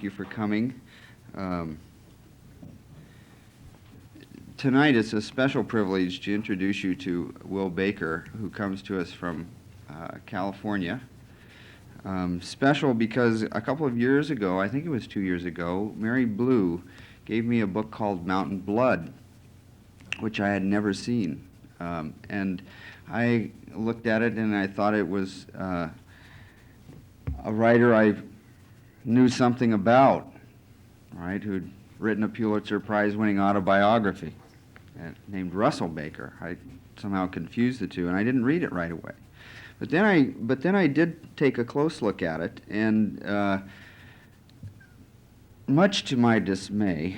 you for coming. Tonight it's a special privilege to introduce you to Will Baker, who comes to us from California. Special because a couple of years ago, I think it was 2 years ago, Mary Blue gave me a book called Mountain Blood, which I had never seen. And I looked at it and I thought it was a writer I knew something about, right, who'd written a Pulitzer Prize-winning autobiography named Russell Baker. I somehow confused the two, and I didn't read it right away. But then I did take a close look at it, and much to my dismay,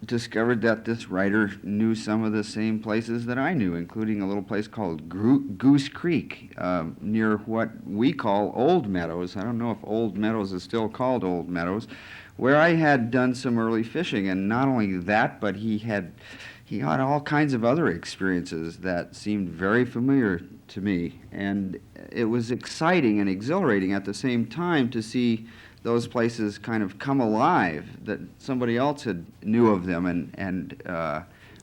discovered that this writer knew some of the same places that I knew, including a little place called Goose Creek, near what we call Old Meadows. I don't know if Old Meadows is still called Old Meadows, where I had done some early fishing. And not only that, but he had all kinds of other experiences that seemed very familiar to me. And it was exciting and exhilarating at the same time to see those places kind of come alive, that somebody else had knew of them and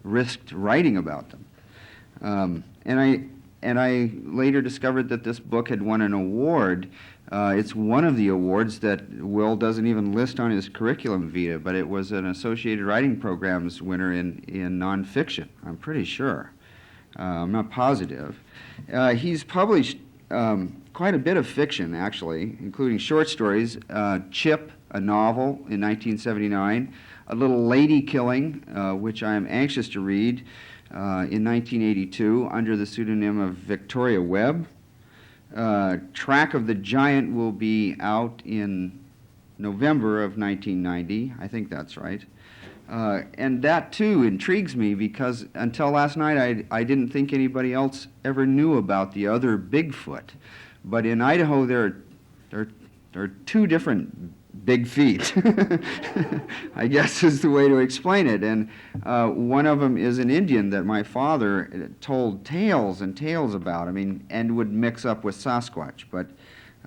risked writing about them. And I later discovered that this book had won an award. It's one of the awards that Will doesn't even list on his curriculum vitae, but it was an Associated Writing Programs winner in nonfiction, I'm pretty sure. I'm not positive. He's published quite a bit of fiction, actually, including short stories. Chip, a novel in 1979, A Little Lady Killing, which I am anxious to read, in 1982 under the pseudonym of Victoria Webb. Track of the Giant will be out in November of 1990. I think that's right. And that, too, intrigues me because until last night I didn't think anybody else ever knew about the other Bigfoot. But in Idaho there are two different big feet, I guess is the way to explain it. And one of them is an Indian that my father told tales and tales about, and would mix up with Sasquatch. But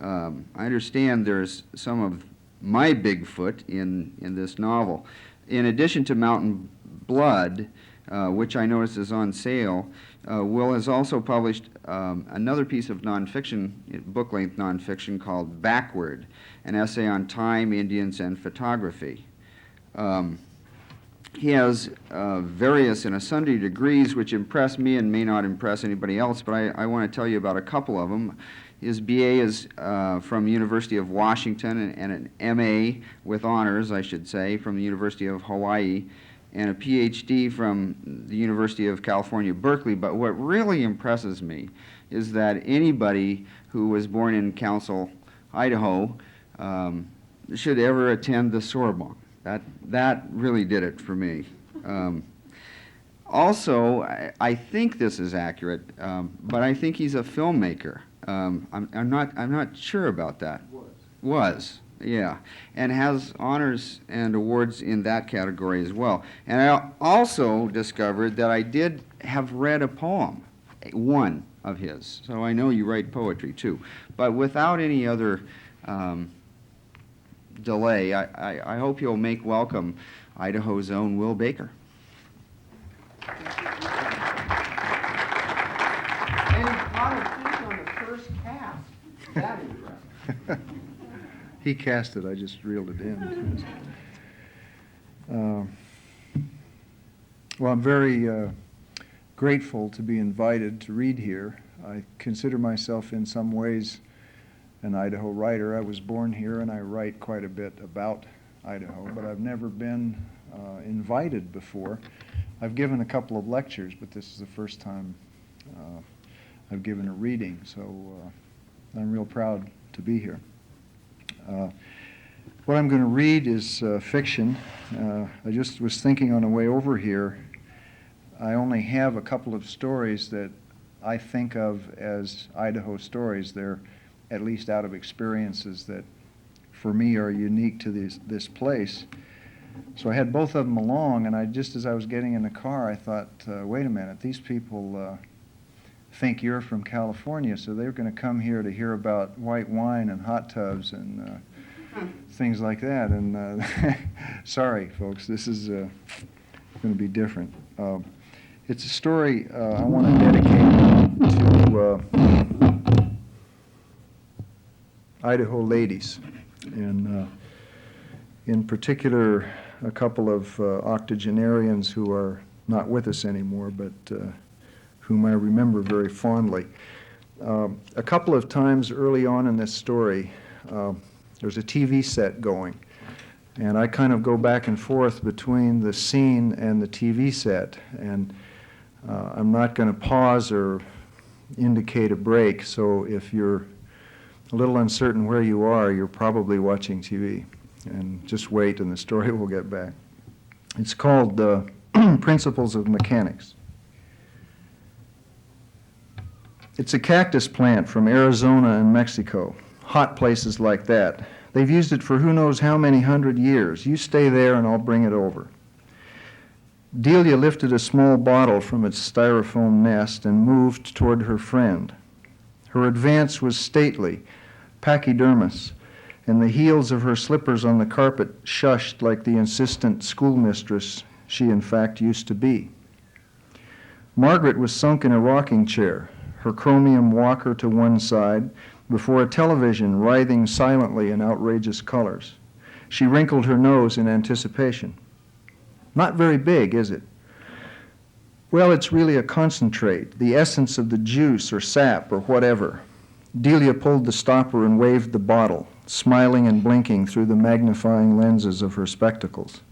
I understand there's some of my Bigfoot in this novel. In addition to Mountain Blood, which I notice is on sale, Will has also published another piece of nonfiction, book-length nonfiction, called Backward, an essay on time, Indians, and photography. He has various and sundry degrees which impress me and may not impress anybody else, but I want to tell you about a couple of them. His BA is from University of Washington, and an MA with honors, I should say, from the University of Hawaii, and a PhD from the University of California, Berkeley. But what really impresses me is that anybody who was born in Council, Idaho, should ever attend the Sorbonne. That really did it for me. Also, I think this is accurate, but I think he's a filmmaker. I'm not sure about that. Was, yeah, and has honors and awards in that category as well. And I also discovered that I did have read a poem, one of his. So I know you write poetry too, but without any other delay, I hope you'll make welcome Idaho's own Will Baker. And how to think on the first cast. That impressive. He cast it, I just reeled it in. Well, I'm very grateful to be invited to read here. I consider myself in some ways an Idaho writer. I was born here and I write quite a bit about Idaho, but I've never been invited before. I've given a couple of lectures, but this is the first time I've given a reading, so I'm real proud to be here. What I'm going to read is fiction. I just was thinking on the way over here, I only have a couple of stories that I think of as Idaho stories. They're at least out of experiences that for me are unique to this place. So I had both of them along, and just as I was getting in the car, I thought, wait a minute, these people think you're from California, so they're going to come here to hear about white wine and hot tubs and things like that. And sorry, folks, this is going to be different. It's a story I want to dedicate to Idaho ladies, and in particular, a couple of octogenarians who are not with us anymore, but whom I remember very fondly. A couple of times early on in this story, there's a TV set going, and I kind of go back and forth between the scene and the TV set, and I'm not going to pause or indicate a break, so if you're a little uncertain where you are, you're probably watching TV, and just wait and the story will get back. It's called Principles of Mechanics. It's a cactus plant from Arizona and Mexico, hot places like that. They've used it for who knows how many 100 years. You stay there and I'll bring it over. Delia lifted a small bottle from its styrofoam nest and moved toward her friend. Her advance was stately, pachydermous, and the heels of her slippers on the carpet shushed like the insistent schoolmistress she in fact used to be. Margaret was sunk in a rocking chair, her chromium walker to one side, before a television writhing silently in outrageous colors. She wrinkled her nose in anticipation. Not very big, is it? Well, it's really a concentrate, the essence of the juice or sap or whatever. Delia pulled the stopper and waved the bottle, smiling and blinking through the magnifying lenses of her spectacles.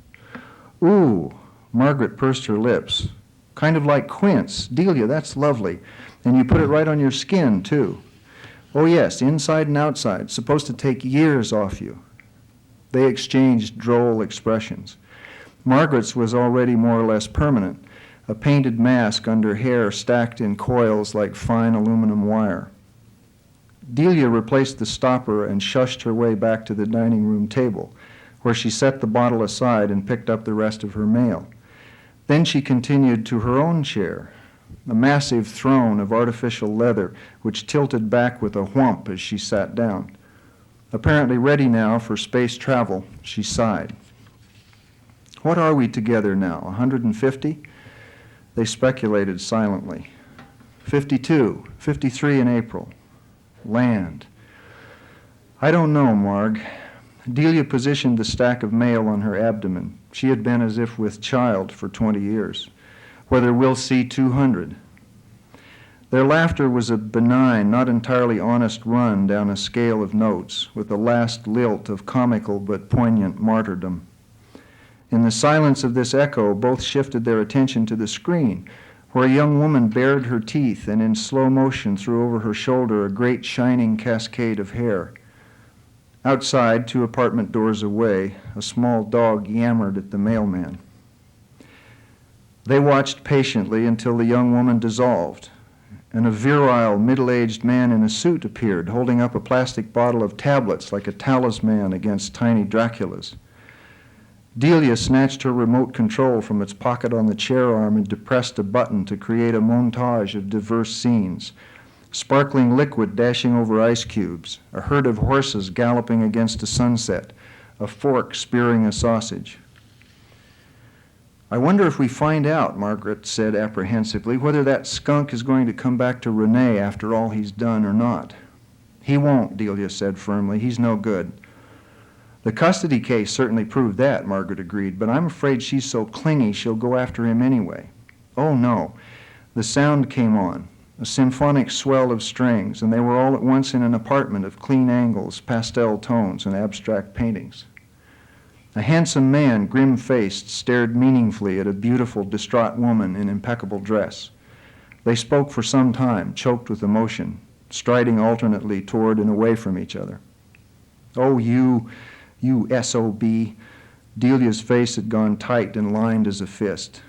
Ooh, Margaret pursed her lips. Kind of like quince. Delia, that's lovely. And you put it right on your skin, too. Oh, yes, inside and outside. Supposed to take years off you. They exchanged droll expressions. Margaret's was already more or less permanent, a painted mask under hair stacked in coils like fine aluminum wire. Delia replaced the stopper and shushed her way back to the dining room table, where she set the bottle aside and picked up the rest of her mail. Then she continued to her own chair, a massive throne of artificial leather which tilted back with a whump as she sat down. Apparently ready now for space travel, she sighed. What are we together now, 150? They speculated silently. 52, 53 in April. Land. I don't know, Marg. Delia positioned the stack of mail on her abdomen. She had been as if with child for 20 years. Whether we'll see 200. Their laughter was a benign, not entirely honest run down a scale of notes, with the last lilt of comical but poignant martyrdom. In the silence of this echo, both shifted their attention to the screen, where a young woman bared her teeth and in slow motion threw over her shoulder a great shining cascade of hair. Outside, 2 apartment doors away, a small dog yammered at the mailman. They watched patiently until the young woman dissolved, and a virile, middle-aged man in a suit appeared, holding up a plastic bottle of tablets like a talisman against tiny Draculas. Delia snatched her remote control from its pocket on the chair arm and depressed a button to create a montage of diverse scenes. Sparkling liquid dashing over ice cubes, a herd of horses galloping against a sunset, a fork spearing a sausage. I wonder if we find out, Margaret said apprehensively, whether that skunk is going to come back to Renee after all he's done or not. He won't, Delia said firmly. He's no good. The custody case certainly proved that, Margaret agreed, but I'm afraid she's so clingy she'll go after him anyway. Oh, no. The sound came on, a symphonic swell of strings, and they were all at once in an apartment of clean angles, pastel tones, and abstract paintings. A handsome man, grim-faced, stared meaningfully at a beautiful, distraught woman in impeccable dress. They spoke for some time, choked with emotion, striding alternately toward and away from each other. Oh, you S.O.B. Delia's face had gone tight and lined as a fist.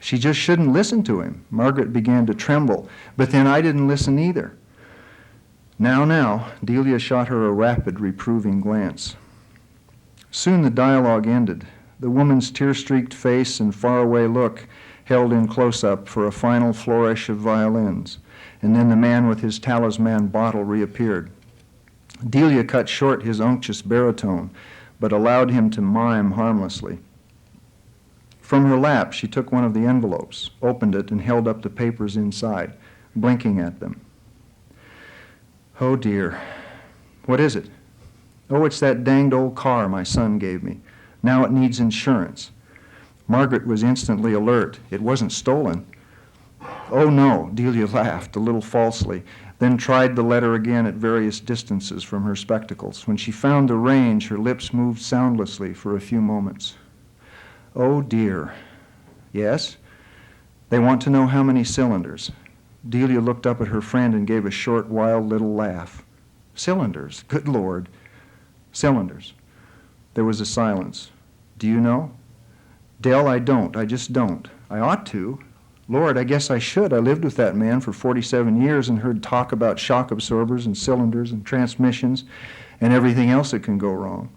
She just shouldn't listen to him. Margaret began to tremble, but then I didn't listen either. Now, Delia shot her a rapid, reproving glance. Soon the dialogue ended. The woman's tear-streaked face and faraway look held in close-up for a final flourish of violins, and then the man with his talisman bottle reappeared. Delia cut short his unctuous baritone, but allowed him to mime harmlessly. From her lap, she took one of the envelopes, opened it, and held up the papers inside, blinking at them. Oh, dear. What is it? Oh, it's that danged old car my son gave me. Now it needs insurance. Margaret was instantly alert. It wasn't stolen. Oh, no, Delia laughed, a little falsely, then tried the letter again at various distances from her spectacles. When she found the range, her lips moved soundlessly for a few moments. Oh, dear. Yes? They want to know how many cylinders. Delia looked up at her friend and gave a short, wild little laugh. Cylinders? Good Lord. Cylinders. There was a silence. Do you know? Dell, I don't. I just don't. I ought to. Lord, I guess I should. I lived with that man for 47 years and heard talk about shock absorbers and cylinders and transmissions and everything else that can go wrong.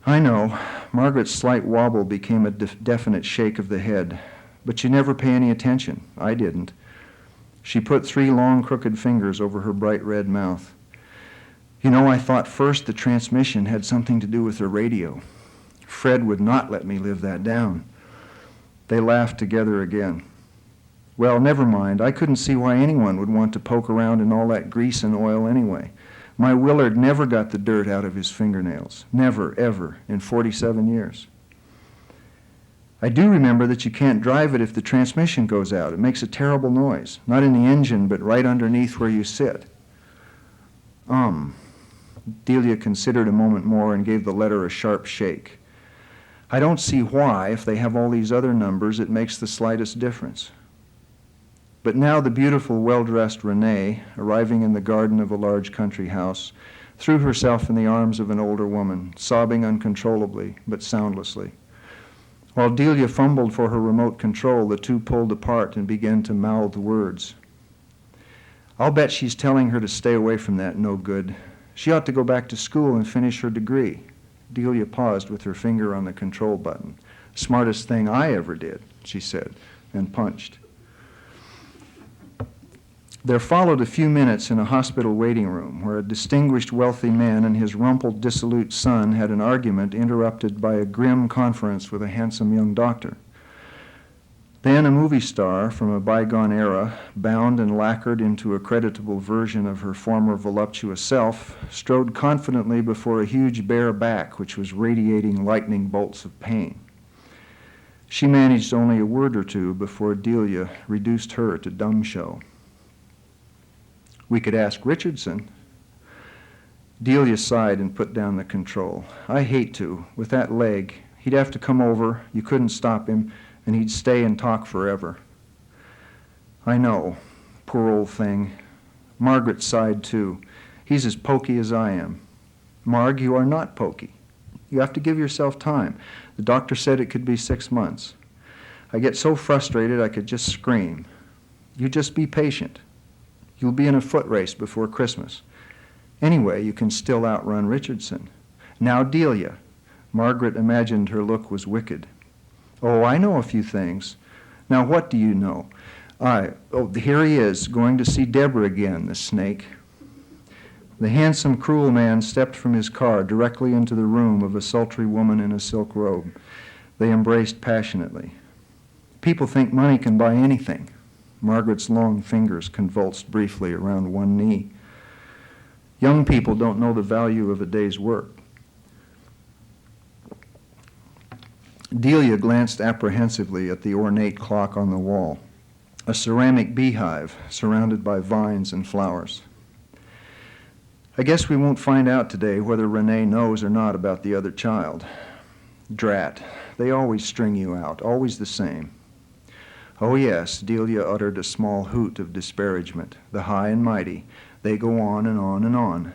I know. Margaret's slight wobble became a definite shake of the head. But you never pay any attention. I didn't. She put 3 long, crooked fingers over her bright red mouth. You know, I thought first the transmission had something to do with the radio. Fred would not let me live that down. They laughed together again. Well, never mind. I couldn't see why anyone would want to poke around in all that grease and oil anyway. My Willard never got the dirt out of his fingernails. Never, ever, in 47 years. I do remember that you can't drive it if the transmission goes out. It makes a terrible noise. Not in the engine, but right underneath where you sit. Delia considered a moment more and gave the letter a sharp shake. I don't see why, if they have all these other numbers, it makes the slightest difference. But now the beautiful, well-dressed Renee, arriving in the garden of a large country house, threw herself in the arms of an older woman, sobbing uncontrollably, but soundlessly. While Delia fumbled for her remote control, the two pulled apart and began to mouth words. I'll bet she's telling her to stay away from that no good. She ought to go back to school and finish her degree. Delia paused with her finger on the control button. Smartest thing I ever did, she said, and punched. There followed a few minutes in a hospital waiting room where a distinguished wealthy man and his rumpled, dissolute son had an argument interrupted by a grim conference with a handsome young doctor. Then a movie star from a bygone era, bound and lacquered into a creditable version of her former voluptuous self, strode confidently before a huge bare back which was radiating lightning bolts of pain. She managed only a word or two before Delia reduced her to dumb show. We could ask Richardson. Delia sighed and put down the control. I hate to. With that leg, he'd have to come over, you couldn't stop him, and he'd stay and talk forever. I know. Poor old thing. Margaret sighed too. He's as pokey as I am. Marg, you are not pokey. You have to give yourself time. The doctor said it could be 6 months. I get so frustrated I could just scream. You just be patient. You'll be in a foot race before Christmas. Anyway, you can still outrun Richardson. Now, Delia. Margaret imagined her look was wicked. Oh, I know a few things. Now, what do you know? Here he is, going to see Deborah again, the snake. The handsome, cruel man stepped from his car directly into the room of a sultry woman in a silk robe. They embraced passionately. People think money can buy anything. Margaret's long fingers convulsed briefly around one knee. Young people don't know the value of a day's work. Delia glanced apprehensively at the ornate clock on the wall, a ceramic beehive surrounded by vines and flowers. I guess we won't find out today whether Renee knows or not about the other child. Drat, they always string you out, always the same. Oh yes, Delia uttered a small hoot of disparagement. The high and mighty, they go on and on and on.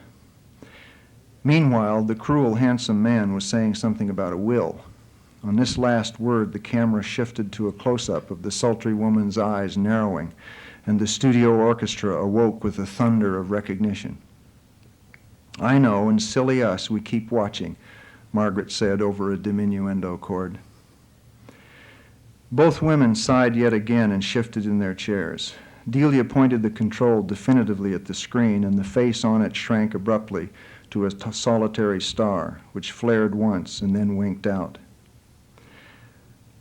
Meanwhile, the cruel, handsome man was saying something about a will. On this last word, the camera shifted to a close-up of the sultry woman's eyes narrowing, and the studio orchestra awoke with the thunder of recognition. I know, and silly us, we keep watching, Margaret said over a diminuendo chord. Both women sighed yet again and shifted in their chairs. Delia pointed the control definitively at the screen, and the face on it shrank abruptly to a solitary star, which flared once and then winked out.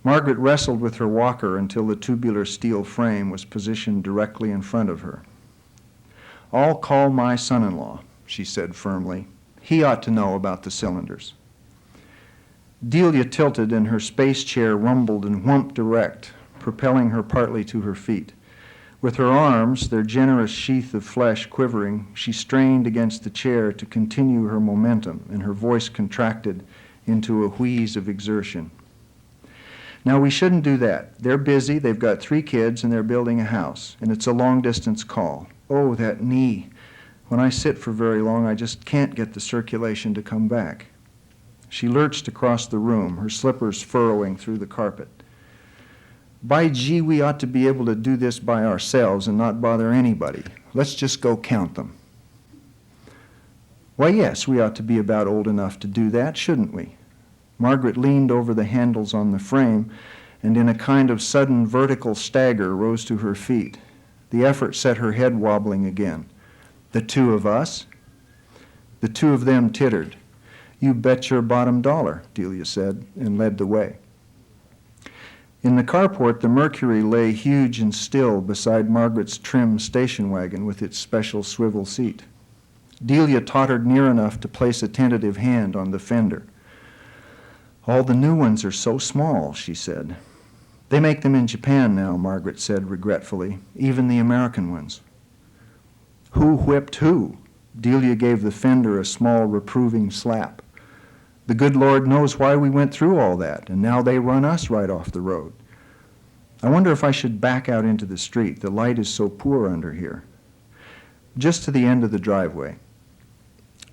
Margaret wrestled with her walker until the tubular steel frame was positioned directly in front of her. "I'll call my son-in-law," she said firmly. "He ought to know about the cylinders." Delia tilted, and her space chair rumbled and whumped erect, propelling her partly to her feet. With her arms, their generous sheath of flesh quivering, she strained against the chair to continue her momentum, and her voice contracted into a wheeze of exertion. "Now, we shouldn't do that. They're busy, they've got 3 kids, and they're building a house, and it's a long-distance call. Oh, that knee. When I sit for very long, I just can't get the circulation to come back." She lurched across the room, her slippers furrowing through the carpet. "By gee, we ought to be able to do this by ourselves and not bother anybody. Let's just go count them." "Why, yes, we ought to be about old enough to do that, shouldn't we?" Margaret leaned over the handles on the frame and in a kind of sudden vertical stagger rose to her feet. The effort set her head wobbling again. "The 2 of us?" The 2 of them tittered. "You bet your bottom dollar," Delia said, and led the way. In the carport, the Mercury lay huge and still beside Margaret's trim station wagon with its special swivel seat. Delia tottered near enough to place a tentative hand on the fender. "All the new ones are so small," she said. "They make them in Japan now," Margaret said regretfully, "even the American ones." "Who whipped who?" Delia gave the fender a small reproving slap. "The good Lord knows why we went through all that, and now they run us right off the road. I wonder if I should back out into the street. The light is so poor under here." "Just to the end of the driveway."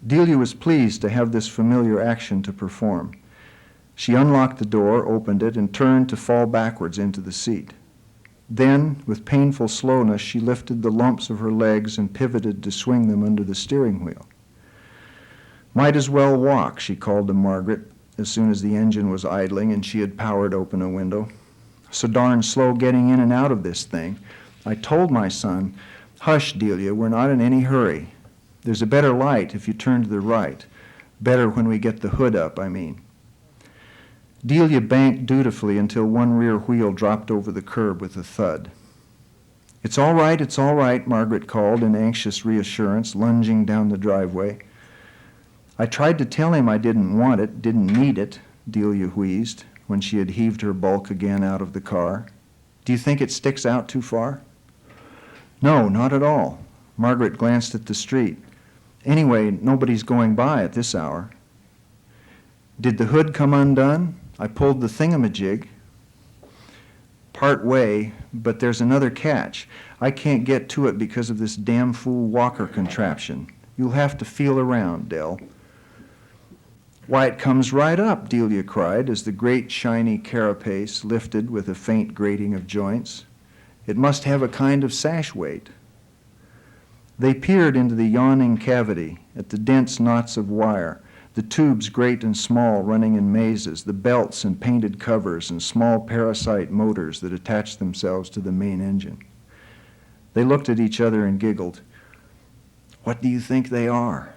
Delia was pleased to have this familiar action to perform. She unlocked the door, opened it, and turned to fall backwards into the seat. Then, with painful slowness, she lifted the lumps of her legs and pivoted to swing them under the steering wheel. "Might as well walk," she called to Margaret as soon as the engine was idling and she had powered open a window. "So darn slow getting in and out of this thing. I told my son, 'Hush, Delia, we're not in any hurry. There's a better light if you turn to the right. Better when we get the hood up, I mean.'" Delia banked dutifully until one rear wheel dropped over the curb with a thud. It's all right," Margaret called in anxious reassurance, lunging down the driveway. "I tried to tell him I didn't want it, didn't need it," Delia wheezed, when she had heaved her bulk again out of the car. "Do you think it sticks out too far?" "No, not at all." Margaret glanced at the street. "Anyway, nobody's going by at this hour." "Did the hood come undone? I pulled the thingamajig." "Part way, but there's another catch. I can't get to it because of this damn fool walker contraption. You'll have to feel around, Del." "Why, it comes right up," Delia cried as the great shiny carapace lifted with a faint grating of joints. "It must have a kind of sash weight." They peered into the yawning cavity at the dense knots of wire, the tubes great and small running in mazes, the belts and painted covers and small parasite motors that attached themselves to the main engine. They looked at each other and giggled. "What do you think they are?"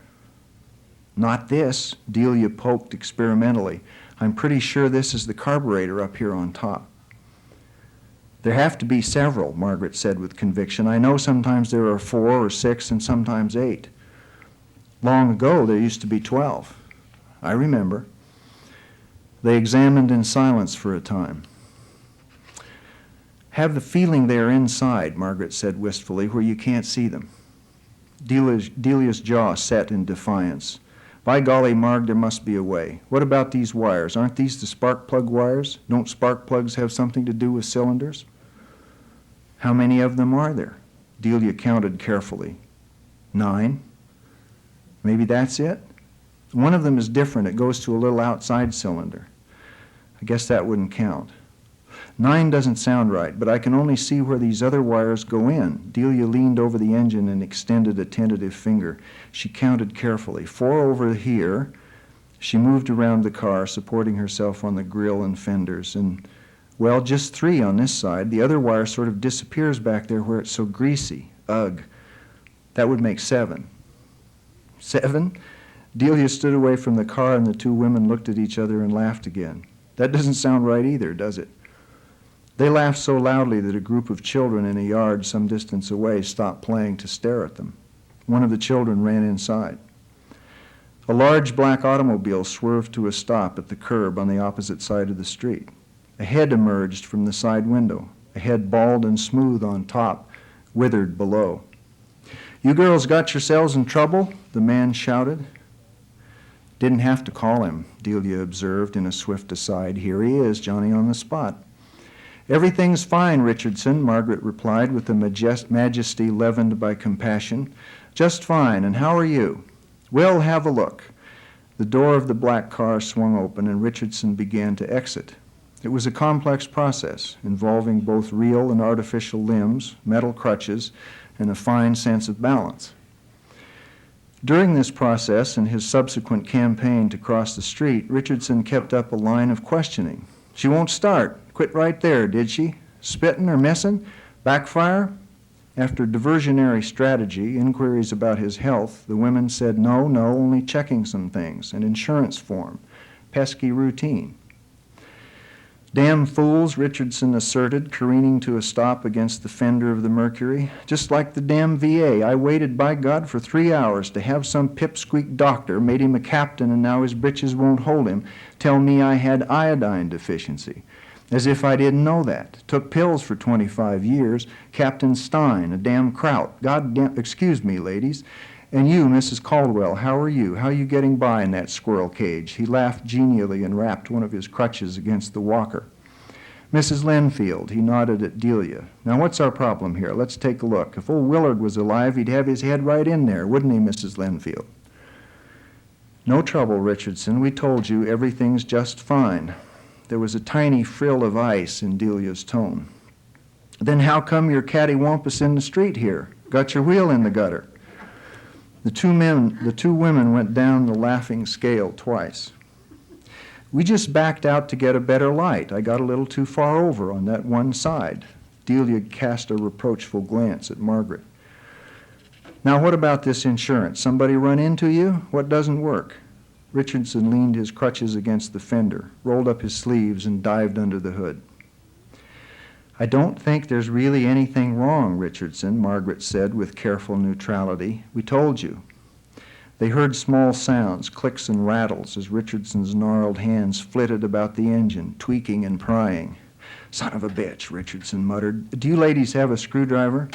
"Not this," Delia poked experimentally. "I'm pretty sure this is the carburetor up here on top." "There have to be several," Margaret said with conviction. "I know sometimes there are 4 or 6 and sometimes 8. Long ago there used to be 12. I remember." They examined in silence for a time. "Have the feeling they are inside," Margaret said wistfully, "where you can't see them." Delia's jaw set in defiance. "By golly, Marg, there must be a way. What about these wires? Aren't these the spark plug wires? Don't spark plugs have something to do with cylinders?" "How many of them are there?" Delia counted carefully. 9. Maybe that's it? One of them is different. It goes to a little outside cylinder. I guess that wouldn't count. 9 doesn't sound right, but I can only see where these other wires go in. Delia leaned over the engine and extended a tentative finger. She counted carefully. 4 over here. She moved around the car, supporting herself on the grill and fenders, and Well, just 3 on this side. The other wire sort of disappears back there where it's so greasy. Ugh. That would make 7. 7? Delia stood away from the car and the 2 women looked at each other and laughed again. That doesn't sound right either, does it? They laughed so loudly that a group of children in a yard some distance away stopped playing to stare at them. One of the children ran inside. A large black automobile swerved to a stop at the curb on the opposite side of the street. A head emerged from the side window, a head bald and smooth on top, withered below. "You girls got yourselves in trouble?" the man shouted. "Didn't have to call him," Delia observed in a swift aside. "Here he is, Johnny on the spot." "Everything's fine, Richardson," Margaret replied with a majesty leavened by compassion. "Just fine, and how are you?" "We'll have a look." The door of the black car swung open and Richardson began to exit. It was a complex process involving both real and artificial limbs, metal crutches, and a fine sense of balance. During this process and his subsequent campaign to cross the street, Richardson kept up a line of questioning. "She won't start. Quit right there, did she? Spittin' or missin'? Backfire?" After diversionary strategy, inquiries about his health, the women said no, only checking some things, an insurance form, pesky routine. "Damn fools," Richardson asserted, careening to a stop against the fender of the Mercury. "Just like the damn VA. I waited, by God, for 3 hours to have some pipsqueak doctor, made him a captain and now his britches won't hold him, tell me I had iodine deficiency. As if I didn't know that. Took pills for 25 years. Captain Stein, a damn kraut. Excuse me, ladies. And you, Mrs. Caldwell, how are you? How are you getting by in that squirrel cage?" He laughed genially and rapped one of his crutches against the walker. "Mrs. Lenfield," he nodded at Delia. "Now what's our problem here? Let's take a look. If old Willard was alive, he'd have his head right in there, wouldn't he, Mrs. Lenfield?" "No trouble, Richardson. We told you everything's just fine." There was a tiny frill of ice in Delia's tone. "Then how come you're cattywampus in the street here? Got your wheel in the gutter?" The two women went down the laughing scale twice. "We just backed out to get a better light. I got a little too far over on that one side." Delia cast a reproachful glance at Margaret. "Now what about this insurance? Somebody run into you? What doesn't work?" Richardson leaned his crutches against the fender, rolled up his sleeves, and dived under the hood. "I don't think there's really anything wrong, Richardson," Margaret said with careful neutrality. "We told you." They heard small sounds, clicks and rattles, as Richardson's gnarled hands flitted about the engine, tweaking and prying. "Son of a bitch," Richardson muttered. "Do you ladies have a screwdriver?"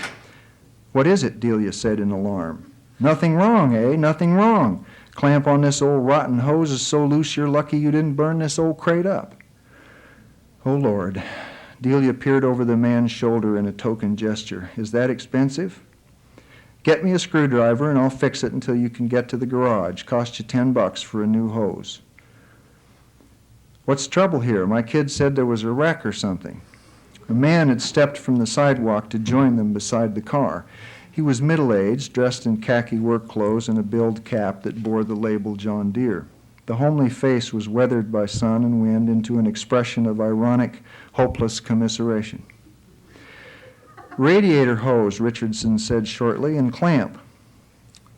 "What is it?" Delia said in alarm. "Nothing wrong, eh? Nothing wrong. Clamp on this old rotten hose is so loose you're lucky you didn't burn this old crate up." "Oh, Lord." Delia peered over the man's shoulder in a token gesture. "Is that expensive?" "Get me a screwdriver and I'll fix it until you can get to the garage. Cost you $10 for a new hose." "What's the trouble here? My kid said there was a wreck or something." A man had stepped from the sidewalk to join them beside the car. He was middle-aged, dressed in khaki work clothes and a billed cap that bore the label John Deere. The homely face was weathered by sun and wind into an expression of ironic, hopeless commiseration. "Radiator hose," Richardson said shortly, "and clamp."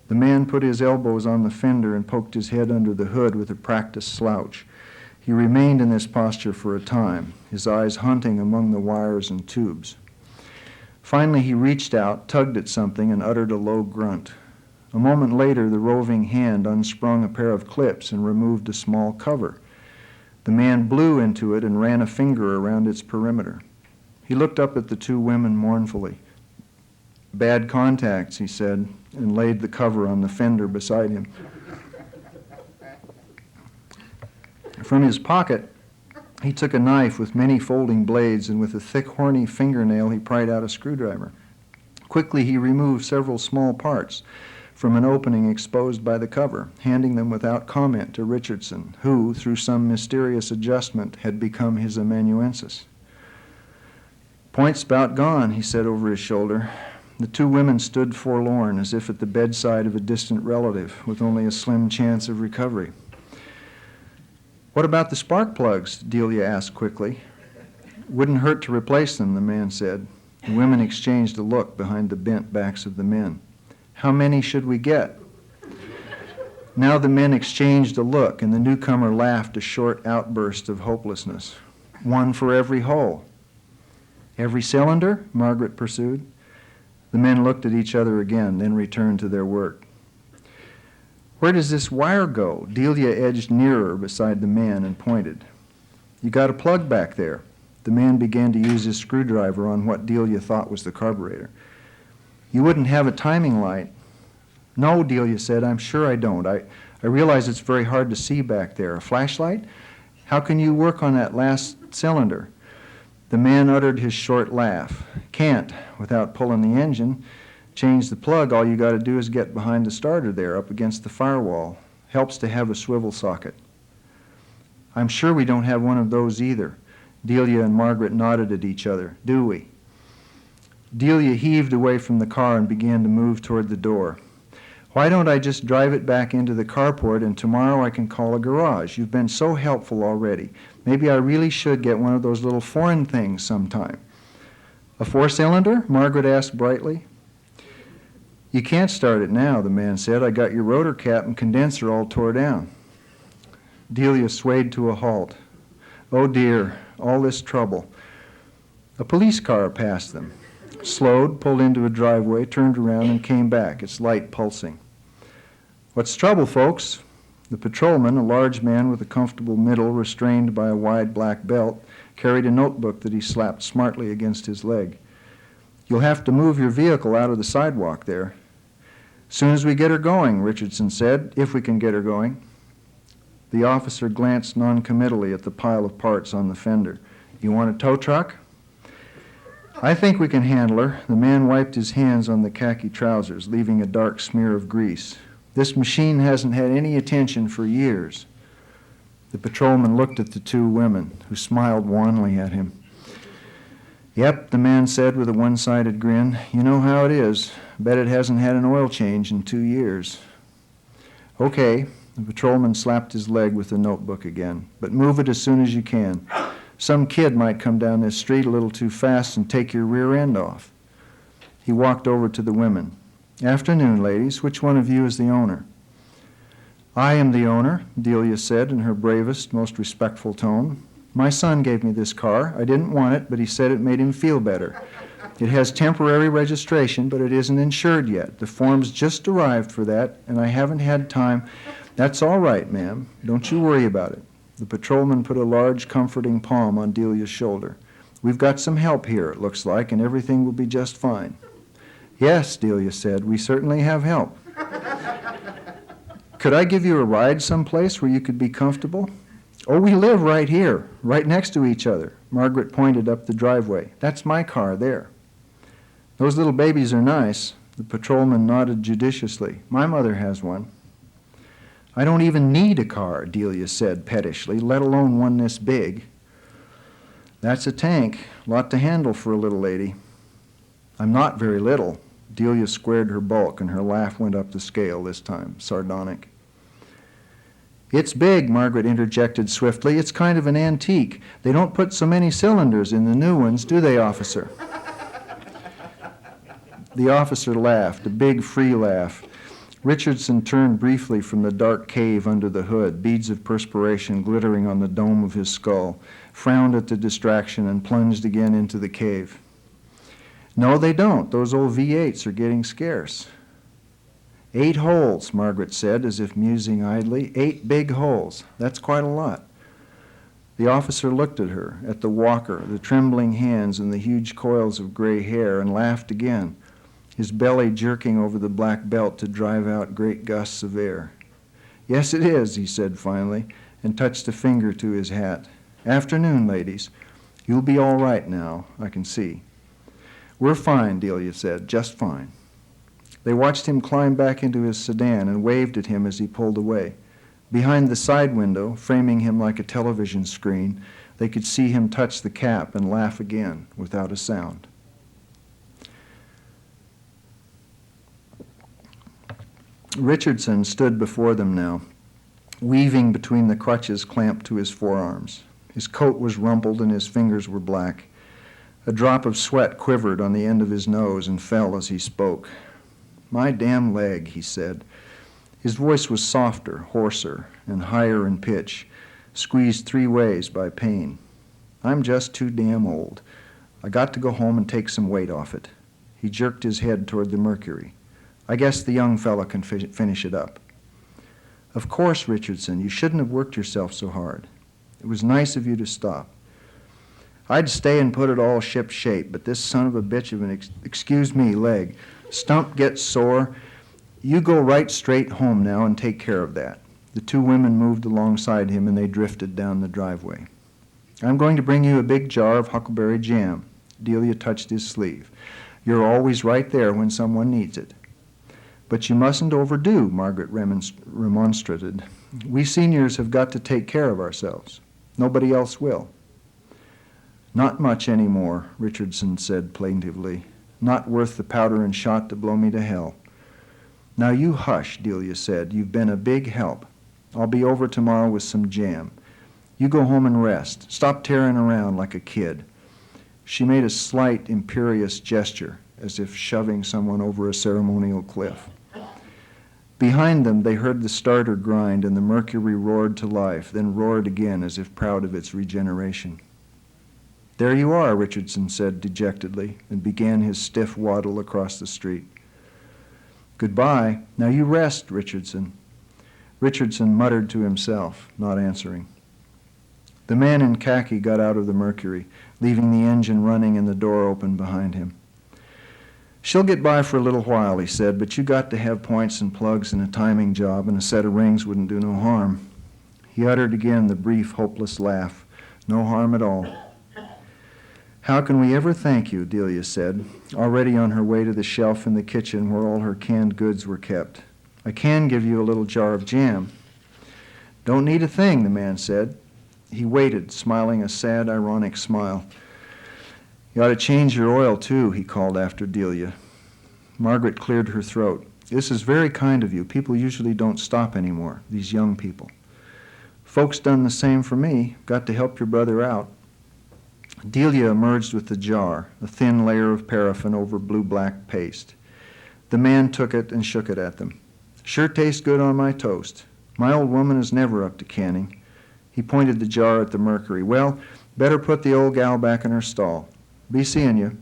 The man put his elbows on the fender and poked his head under the hood with a practiced slouch. He remained in this posture for a time, his eyes hunting among the wires and tubes. Finally he reached out, tugged at something, and uttered a low grunt. A moment later the roving hand unsprung a pair of clips and removed a small cover. The man blew into it and ran a finger around its perimeter. He looked up at the two women mournfully. "Bad contacts," he said, and laid the cover on the fender beside him. From his pocket he took a knife with many folding blades, and with a thick, horny fingernail he pried out a screwdriver. Quickly he removed several small parts from an opening exposed by the cover, handing them without comment to Richardson, who, through some mysterious adjustment, had become his amanuensis. "Point's about gone," he said over his shoulder. The two women stood forlorn, as if at the bedside of a distant relative, with only a slim chance of recovery. "What about the spark plugs?" Delia asked quickly. Wouldn't hurt to replace them, the man said. The women exchanged a look behind the bent backs of the men. How many should we get? Now the men exchanged a look, and the newcomer laughed a short outburst of hopelessness. One for every hole. Every cylinder? Margaret pursued. The men looked at each other again, then returned to their work. Where does this wire go? Delia edged nearer beside the man and pointed. You got a plug back there. The man began to use his screwdriver on what Delia thought was the carburetor. You wouldn't have a timing light. No, Delia said, I'm sure I don't. I realize it's very hard to see back there. A flashlight? How can you work on that last cylinder? The man uttered his short laugh. Can't, without pulling the engine. Change the plug, all you got to do is get behind the starter there, up against the firewall. Helps to have a swivel socket. I'm sure we don't have one of those either. Delia and Margaret nodded at each other. Do we? Delia heaved away from the car and began to move toward the door. Why don't I just drive it back into the carport and tomorrow I can call a garage? You've been so helpful already. Maybe I really should get one of those little foreign things sometime. A four-cylinder? Margaret asked brightly. You can't start it now, the man said. I got your rotor cap and condenser all tore down. Delia swayed to a halt. Oh dear, all this trouble. A police car passed them. Slowed, pulled into a driveway, turned around and came back, its light pulsing. What's trouble, folks? The patrolman, a large man with a comfortable middle restrained by a wide black belt, carried a notebook that he slapped smartly against his leg. You'll have to move your vehicle out of the sidewalk there. Soon as we get her going, Richardson said, if we can get her going. The officer glanced noncommittally at the pile of parts on the fender. You want a tow truck? I think we can handle her. The man wiped his hands on the khaki trousers, leaving a dark smear of grease. This machine hasn't had any attention for years. The patrolman looked at the two women, who smiled wanly at him. Yep, the man said with a one-sided grin. You know how it is. Bet it hasn't had an oil change in 2 years. Okay. The patrolman slapped his leg with the notebook again. But move it as soon as you can. Some kid might come down this street a little too fast and take your rear end off. He walked over to the women. Afternoon, ladies. Which one of you is the owner? I am the owner, Delia said in her bravest, most respectful tone. My son gave me this car. I didn't want it, but he said it made him feel better. It has temporary registration, but it isn't insured yet. The forms just arrived for that, and I haven't had time. That's all right, ma'am. Don't you worry about it. The patrolman put a large, comforting palm on Delia's shoulder. We've got some help here, it looks like, and everything will be just fine. Yes, Delia said, we certainly have help. Could I give you a ride someplace where you could be comfortable? Oh, we live right here, right next to each other. Margaret pointed up the driveway. That's my car there. Those little babies are nice. The patrolman nodded judiciously. My mother has one. I don't even need a car, Delia said pettishly, let alone one this big. That's a tank. Lot to handle for a little lady. I'm not very little. Delia squared her bulk, and her laugh went up the scale this time, sardonic. It's big, Margaret interjected swiftly. It's kind of an antique. They don't put so many cylinders in the new ones, do they, officer? The officer laughed, a big, free laugh. Richardson turned briefly from the dark cave under the hood, beads of perspiration glittering on the dome of his skull, frowned at the distraction, and plunged again into the cave. No, they don't. Those old V8s are getting scarce. 8 holes, Margaret said, as if musing idly. 8 big holes. That's quite a lot. The officer looked at her, at the walker, the trembling hands, and the huge coils of gray hair, and laughed again, his belly jerking over the black belt to drive out great gusts of air. Yes, it is, he said finally, and touched a finger to his hat. Afternoon, ladies. You'll be all right now, I can see. We're fine, Delia said, just fine. They watched him climb back into his sedan and waved at him as he pulled away. Behind the side window, framing him like a television screen, they could see him touch the cap and laugh again without a sound. Richardson stood before them now, weaving between the crutches clamped to his forearms. His coat was rumpled and his fingers were black. A drop of sweat quivered on the end of his nose and fell as he spoke. "My damn leg," he said. His voice was softer, hoarser, and higher in pitch, squeezed 3 ways by pain. "I'm just too damn old. I got to go home and take some weight off it." He jerked his head toward the Mercury. "I guess the young fella can finish it up." "Of course, Richardson, you shouldn't have worked yourself so hard. It was nice of you to stop. I'd stay and put it all ship shape, but this son of a bitch of an excuse me, leg. Stump gets sore. You go right straight home now and take care of that." The 2 women moved alongside him and they drifted down the driveway. "I'm going to bring you a big jar of huckleberry jam." Delia touched his sleeve. "You're always right there when someone needs it." "But you mustn't overdo," Margaret remonstrated. "We seniors have got to take care of ourselves. Nobody else will." "Not much anymore," Richardson said plaintively. "Not worth the powder and shot to blow me to hell." "Now you hush," Delia said. "You've been a big help. I'll be over tomorrow with some jam. You go home and rest. Stop tearing around like a kid." She made a slight, imperious gesture, as if shoving someone over a ceremonial cliff. Behind them, they heard the starter grind, and the Mercury roared to life, then roared again as if proud of its regeneration. "There you are," Richardson said dejectedly, and began his stiff waddle across the street. "Goodbye. Now you rest, Richardson." Richardson muttered to himself, not answering. The man in khaki got out of the Mercury, leaving the engine running and the door open behind him. "She'll get by for a little while," he said, "but you got to have points and plugs and a timing job, and a set of rings wouldn't do no harm." He uttered again the brief, hopeless laugh. "No harm at all." "How can we ever thank you?" Delia said, already on her way to the shelf in the kitchen where all her canned goods were kept. "I can give you a little jar of jam." "Don't need a thing," the man said. He waited, smiling a sad, ironic smile. "You ought to change your oil, too," he called after Delia. Margaret cleared her throat. "This is very kind of you. People usually don't stop anymore, these young people." "Folks done the same for me. Got to help your brother out." Delia emerged with the jar, a thin layer of paraffin over blue-black paste. The man took it and shook it at them. "Sure tastes good on my toast. My old woman is never up to canning." He pointed the jar at the Mercury. "Well, better put the old gal back in her stall. Be seeing you."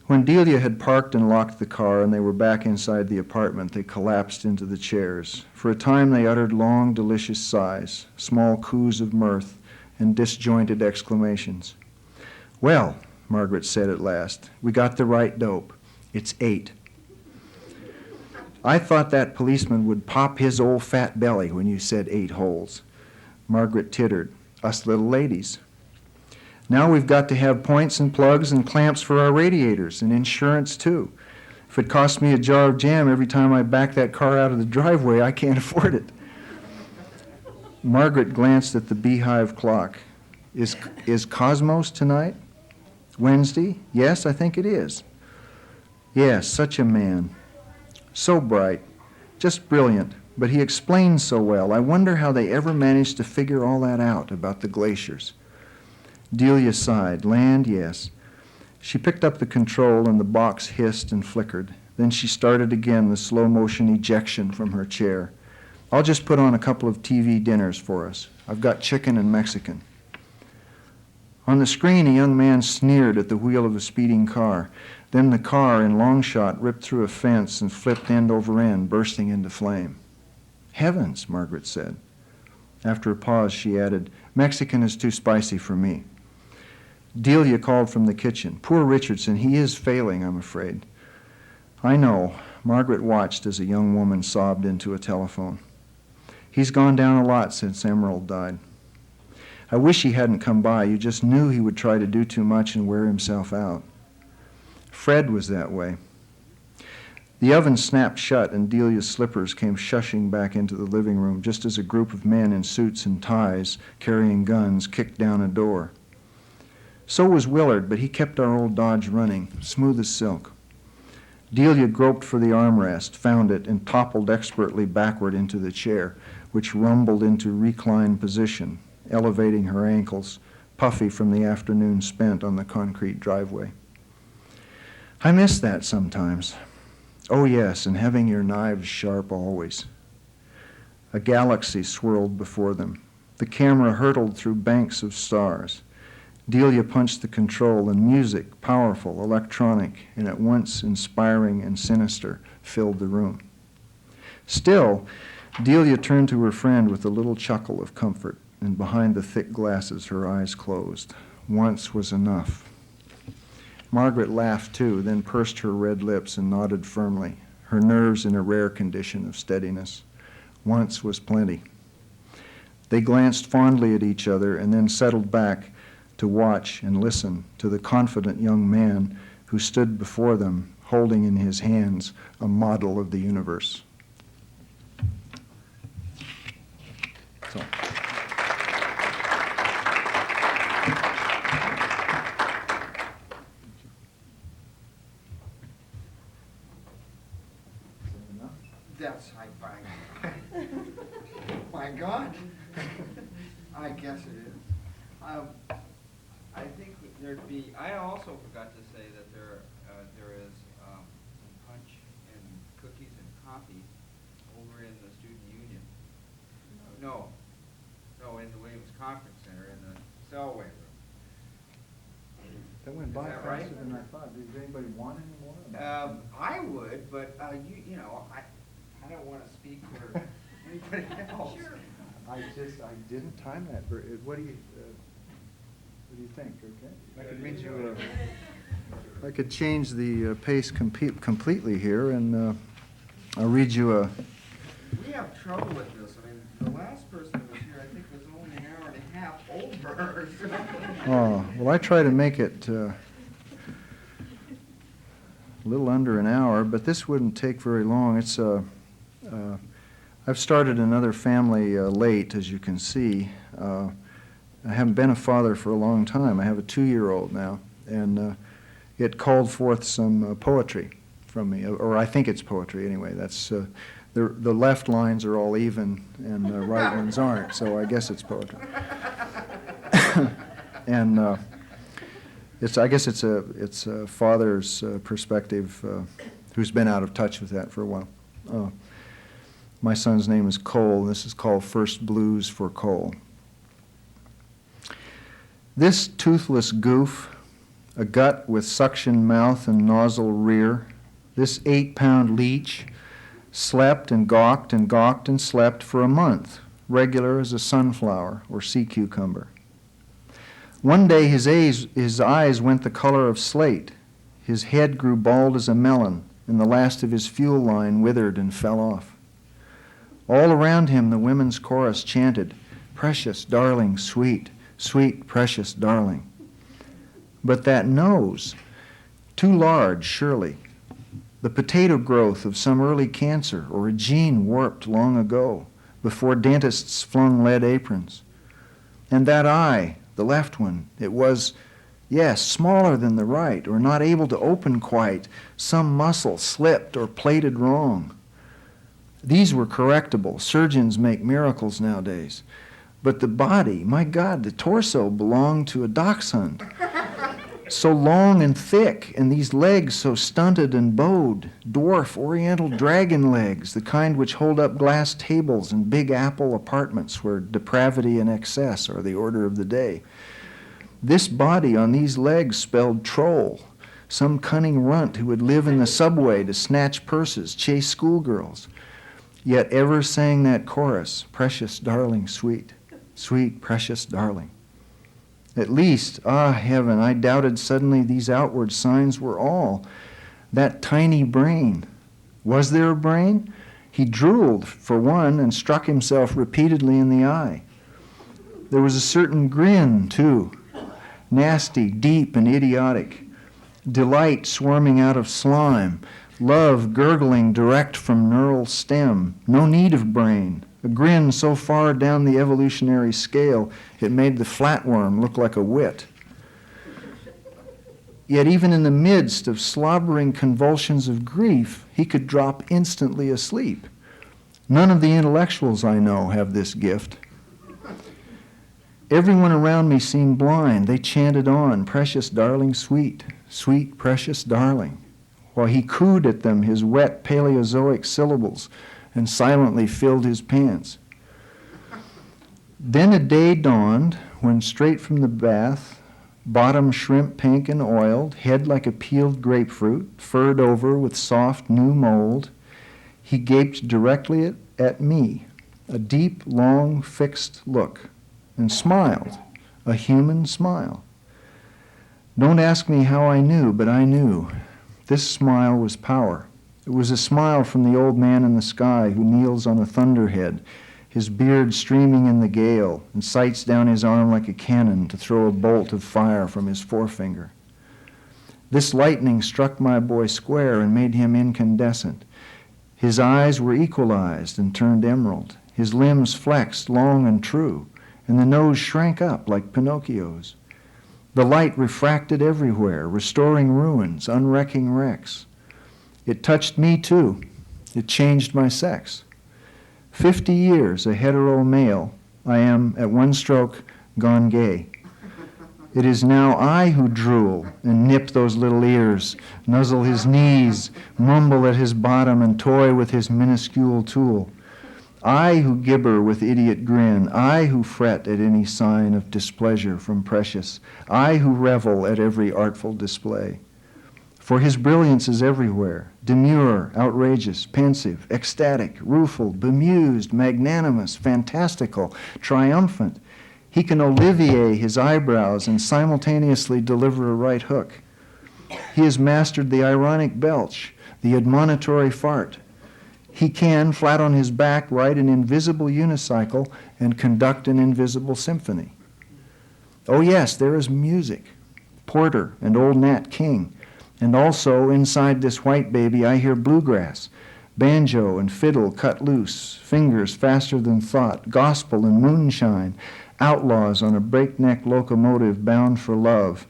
When Delia had parked and locked the car and they were back inside the apartment, they collapsed into the chairs. For a time they uttered long, delicious sighs, small coos of mirth, and disjointed exclamations. "Well," Margaret said at last, "we got the right dope. It's 8. I thought that policeman would pop his old fat belly when you said 8 holes. Margaret tittered. "Us little ladies." "Now we've got to have points and plugs and clamps for our radiators, and insurance too. If it costs me a jar of jam every time I back that car out of the driveway, I can't afford it." Margaret glanced at the beehive clock. Is Cosmos tonight? Wednesday? Yes, I think it is. Yes, such a man. So bright. Just brilliant. But he explains so well. I wonder how they ever managed to figure all that out about the glaciers. Delia sighed. Land, yes. She picked up the control and the box hissed and flickered. Then she started again the slow-motion ejection from her chair. "I'll just put on a couple of TV dinners for us. I've got chicken and Mexican." On the screen, a young man sneered at the wheel of a speeding car. Then the car, in long shot, ripped through a fence and flipped end over end, bursting into flame. "Heavens," Margaret said. After a pause, she added, "Mexican is too spicy for me." Delia called from the kitchen. "Poor Richardson, he is failing, I'm afraid." "I know." Margaret watched as a young woman sobbed into a telephone. "He's gone down a lot since Emerald died. I wish he hadn't come by. You just knew he would try to do too much and wear himself out. Fred was that way." The oven snapped shut and Delia's slippers came shushing back into the living room just as a group of men in suits and ties, carrying guns, kicked down a door. So was Willard, but he kept our old Dodge running, smooth as silk. Delia groped for the armrest, found it, and toppled expertly backward into the chair, which rumbled into reclined position, elevating her ankles, puffy from the afternoon spent on the concrete driveway. I miss that sometimes. Oh yes, and having your knives sharp always. A galaxy swirled before them. The camera hurtled through banks of stars. Delia punched the control, and music, powerful, electronic, and at once inspiring and sinister, filled the room. Still, Delia turned to her friend with a little chuckle of comfort, and behind the thick glasses her eyes closed. Once was enough. Margaret laughed too, then pursed her red lips and nodded firmly, her nerves in a rare condition of steadiness. Once was plenty. They glanced fondly at each other and then settled back to watch and listen to the confident young man who stood before them, holding in his hands a model of the universe. So. That's high five. My God. I guess it is. I think there'd be. I also forgot to say that there is some punch and cookies and coffee over in the student union. No, in the Williams Conference Center in the Selway room. That went by faster right? than I thought. Did anybody want any more? I would, but you know, I don't want to speak for anybody else. Sure. I didn't time that. What do you think? Okay, I could read you. I could change the pace completely here, and I'll read you a. We have trouble with this. I mean, the last person that was here, I think, was only an hour and a half over. Oh, well, I try to make it a little under an hour, but this wouldn't take very long. It's I've started another family late, as you can see. I haven't been a father for a long time. I have a 2-year-old now, and it called forth some poetry from me, or I think it's poetry anyway. That's the left lines are all even, and the right ones aren't, so I guess it's poetry. And I guess it's a father's perspective who's been out of touch with that for a while. My son's name is Cole, and this is called First Blues for Cole. This toothless goof, a gut with suction mouth and nozzle rear, this 8-pound leech, slept and gawked and slept for a month, regular as a sunflower or sea cucumber. One day his eyes went the color of slate, his head grew bald as a melon, and the last of his fuel line withered and fell off. All around him the women's chorus chanted, "Precious, darling, sweet, sweet, precious, darling." But that nose, too large, surely, the potato growth of some early cancer or a gene warped long ago, before dentists flung lead aprons. And that eye, the left one, it was, yes, smaller than the right, or not able to open quite, some muscle slipped or plated wrong. These were correctable. Surgeons make miracles nowadays. But the body, my God, the torso belonged to a dachshund. So long and thick, and these legs so stunted and bowed, dwarf oriental dragon legs, the kind which hold up glass tables in Big Apple apartments where depravity and excess are the order of the day. This body on these legs spelled troll, some cunning runt who would live in the subway to snatch purses, chase schoolgirls. Yet ever sang that chorus, "Precious, darling, sweet, sweet, precious, darling." At least, heaven, I doubted suddenly these outward signs were all. That tiny brain. Was there a brain? He drooled, for one, and struck himself repeatedly in the eye. There was a certain grin, too, nasty, deep, and idiotic. Delight swarming out of slime. Love gurgling direct from neural stem. No need of brain. A grin so far down the evolutionary scale, it made the flatworm look like a wit. Yet even in the midst of slobbering convulsions of grief, he could drop instantly asleep. None of the intellectuals I know have this gift. Everyone around me seemed blind. They chanted on, precious darling, sweet, sweet, precious darling, while he cooed at them his wet Paleozoic syllables and silently filled his pants. Then a day dawned when straight from the bath, bottom shrimp pink and oiled, head like a peeled grapefruit, furred over with soft new mold, he gaped directly at me, a deep, long, fixed look, and smiled, a human smile. Don't ask me how I knew, but I knew. This smile was power. It was a smile from the old man in the sky who kneels on a thunderhead, his beard streaming in the gale, and sights down his arm like a cannon to throw a bolt of fire from his forefinger. This lightning struck my boy square and made him incandescent. His eyes were equalized and turned emerald. His limbs flexed long and true, and the nose shrank up like Pinocchio's. The light refracted everywhere, restoring ruins, unwrecking wrecks. It touched me too. It changed my sex. 50 years a hetero male, I am at one stroke gone gay. It is now I who drool and nip those little ears, nuzzle his knees, mumble at his bottom, and toy with his minuscule tool. I who gibber with idiot grin, I who fret at any sign of displeasure from precious, I who revel at every artful display. For his brilliance is everywhere, demure, outrageous, pensive, ecstatic, rueful, bemused, magnanimous, fantastical, triumphant. He can Olivier his eyebrows and simultaneously deliver a right hook. He has mastered the ironic belch, the admonitory fart. He can, flat on his back, ride an invisible unicycle and conduct an invisible symphony. Oh yes, there is music, Porter and old Nat King. And also, inside this white baby, I hear bluegrass, banjo and fiddle cut loose, fingers faster than thought, gospel and moonshine, outlaws on a breakneck locomotive bound for love,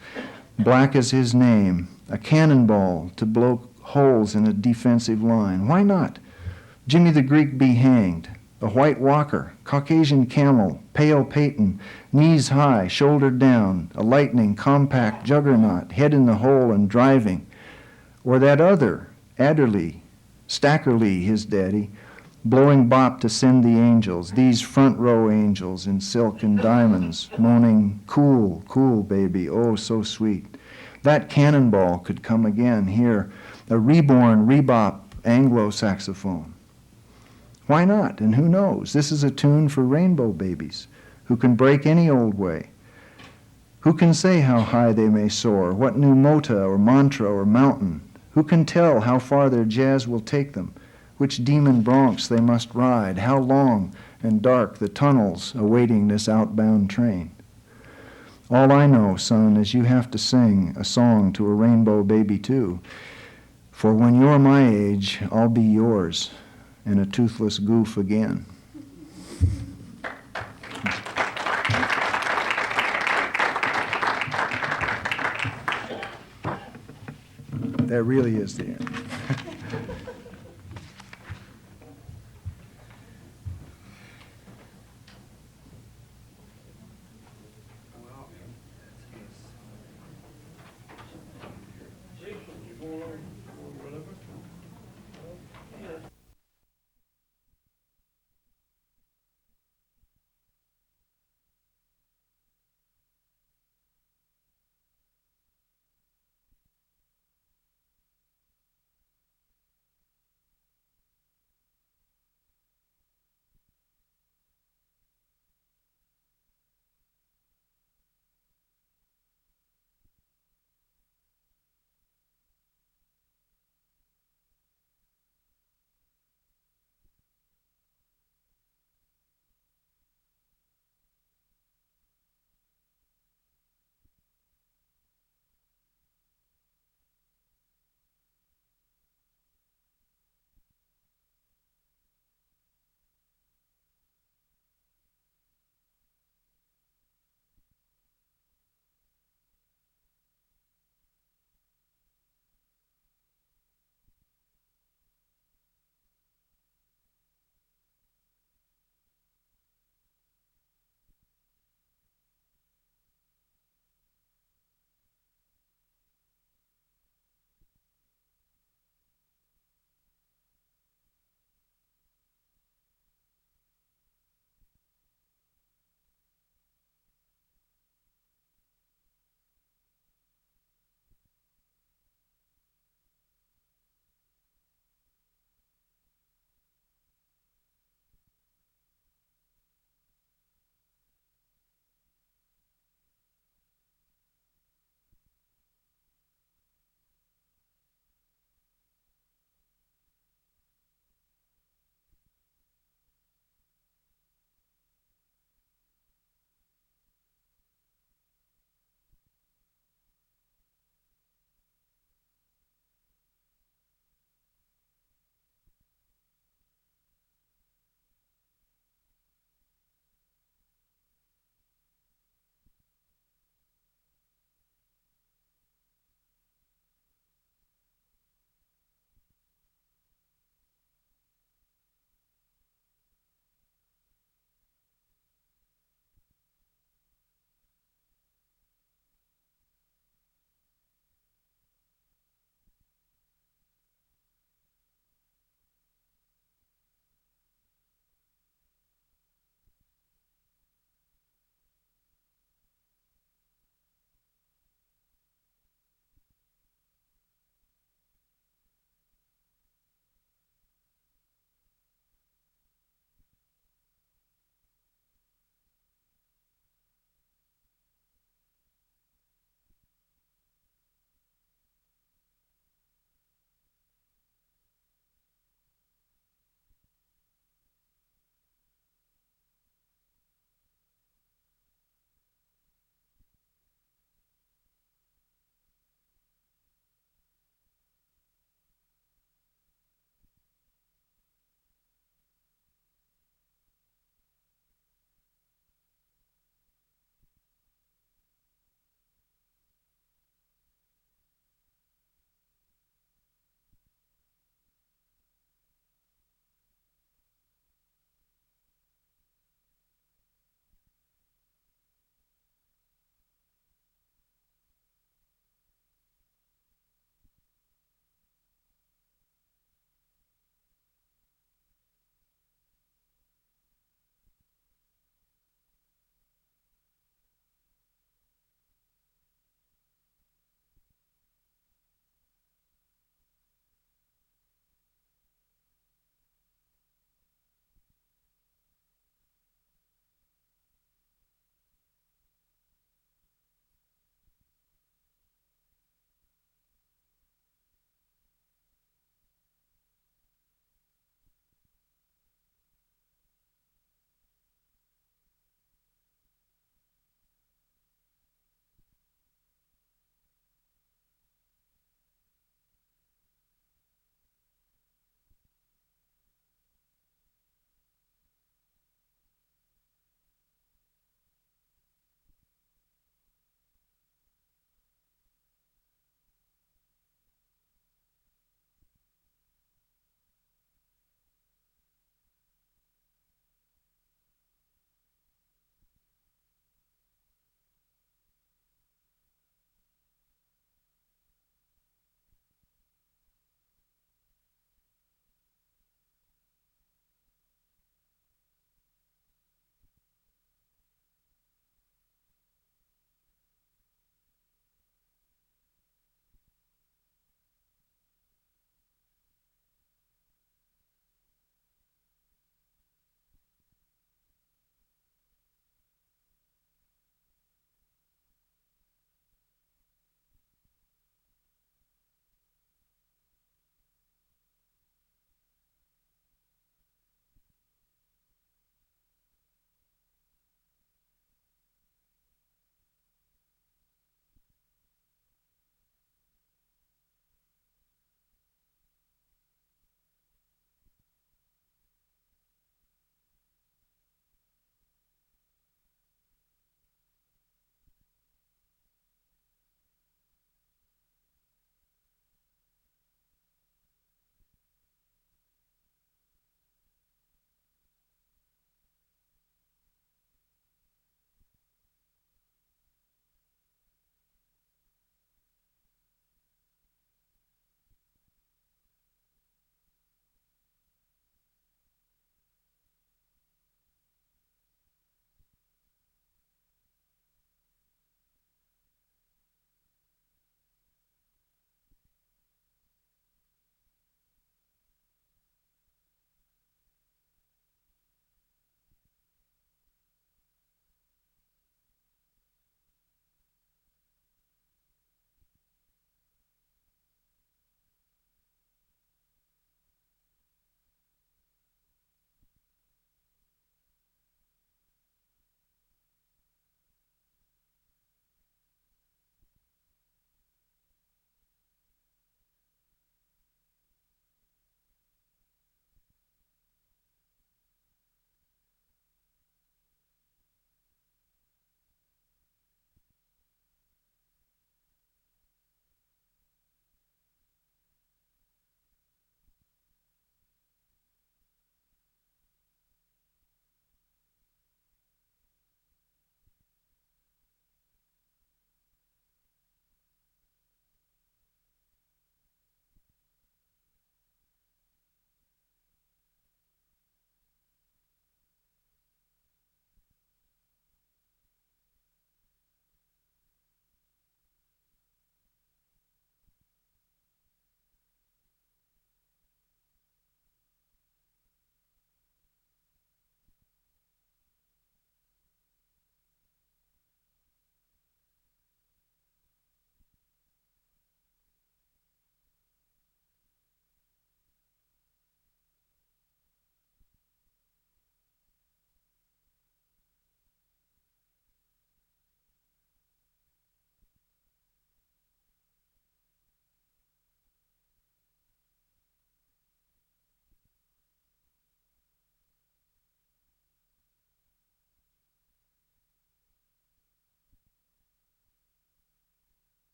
black as his name, a cannonball to blow holes in a defensive line. Why not? Jimmy the Greek be hanged, a white walker, Caucasian camel, pale Peyton, knees high, shoulder down, a lightning, compact juggernaut, head in the hole and driving. Or that other, Adderley, Stackerly, his daddy, blowing bop to send the angels, these front row angels in silk and diamonds, moaning, cool, cool, baby, oh, so sweet. That cannonball could come again here, a reborn, rebop Anglo saxophone. Why not? And who knows? This is a tune for rainbow babies who can break any old way. Who can say how high they may soar, what new mota or mantra or mountain? Who can tell how far their jazz will take them, which demon broncs they must ride, how long and dark the tunnels awaiting this outbound train? All I know, son, is you have to sing a song to a rainbow baby too. For when you're my age, I'll be yours, and a toothless goof again. That really is the end.